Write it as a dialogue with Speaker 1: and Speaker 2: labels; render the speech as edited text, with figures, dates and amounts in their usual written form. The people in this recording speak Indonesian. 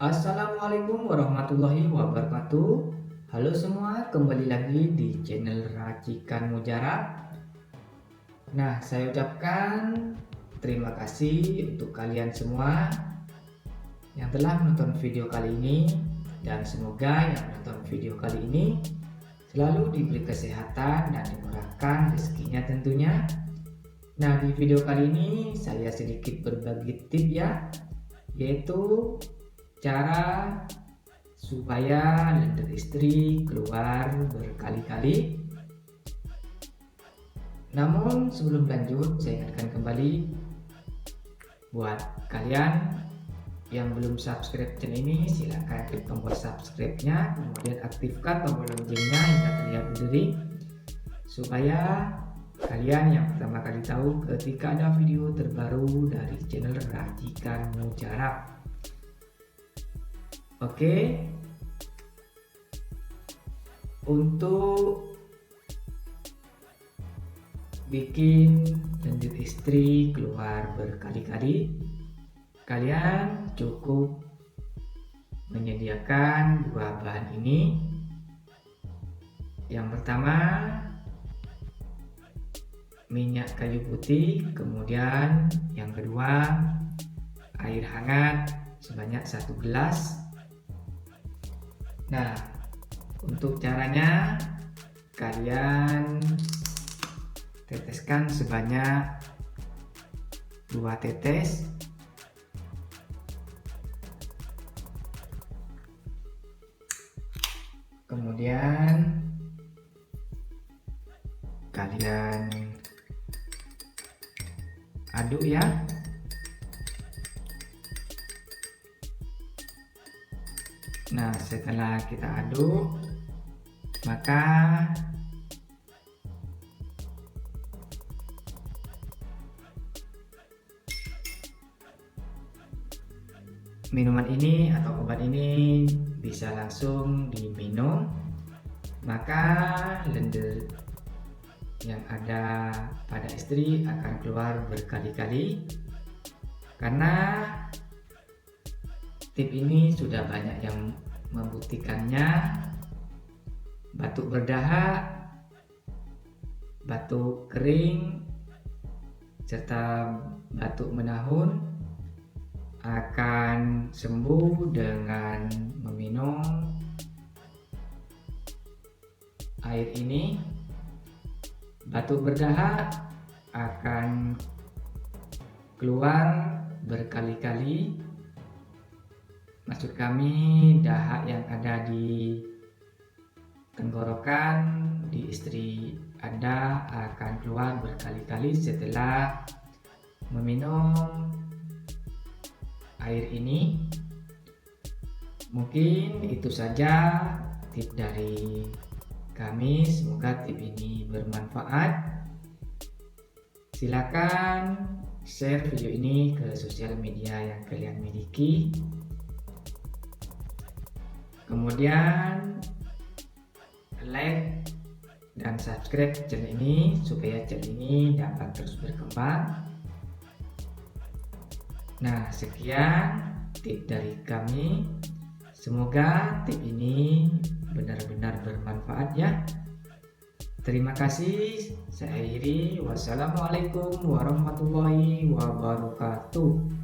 Speaker 1: Assalamualaikum warahmatullahi wabarakatuh. Halo semua, kembali lagi di channel Racikan Mujarab. Nah, saya ucapkan terima kasih untuk kalian semua yang telah menonton video kali ini, dan semoga yang menonton video kali ini selalu diberi kesehatan dan dimurahkan rezekinya tentunya. Nah, di video kali ini saya sedikit berbagi tip ya, yaitu cara supaya lender istri keluar berkali-kali. Namun sebelum lanjut, saya ingatkan kembali buat kalian yang belum subscribe channel ini, silahkan klik tombol subscribe-nya, kemudian aktifkan tombol loncengnya hingga terlihat berdiri, supaya kalian yang pertama kali tahu ketika ada video terbaru dari channel Racikan Mujarab. Oke, untuk bikin lender istri keluar berkali-kali, kalian cukup menyediakan dua bahan ini. Yang pertama, minyak kayu putih, kemudian yang kedua, air hangat sebanyak 1 gelas. Nah, untuk caranya kalian teteskan sebanyak 2 tetes. Kemudian kalian aduk ya. Nah, setelah kita aduk, maka minuman ini atau obat ini bisa langsung diminum, maka lender yang ada pada istri akan keluar berkali-kali. Karena tip ini sudah banyak yang membuktikannya. Batuk berdahak, batuk kering, serta batuk menahun akan sembuh dengan meminum air ini. Batuk berdahak akan keluar berkali-kali. Maksud kami, dahak yang ada di tenggorokan di istri Anda akan keluar berkali-kali setelah meminum air ini. Mungkin itu saja tip dari kami, semoga tip ini bermanfaat. Silakan share video ini ke sosial media yang kalian miliki. Kemudian like dan subscribe channel ini supaya channel ini dapat terus berkembang. Nah, sekian tip dari kami. Semoga tip ini benar-benar bermanfaat ya. Terima kasih. Saya akhiri. Wassalamualaikum warahmatullahi wabarakatuh.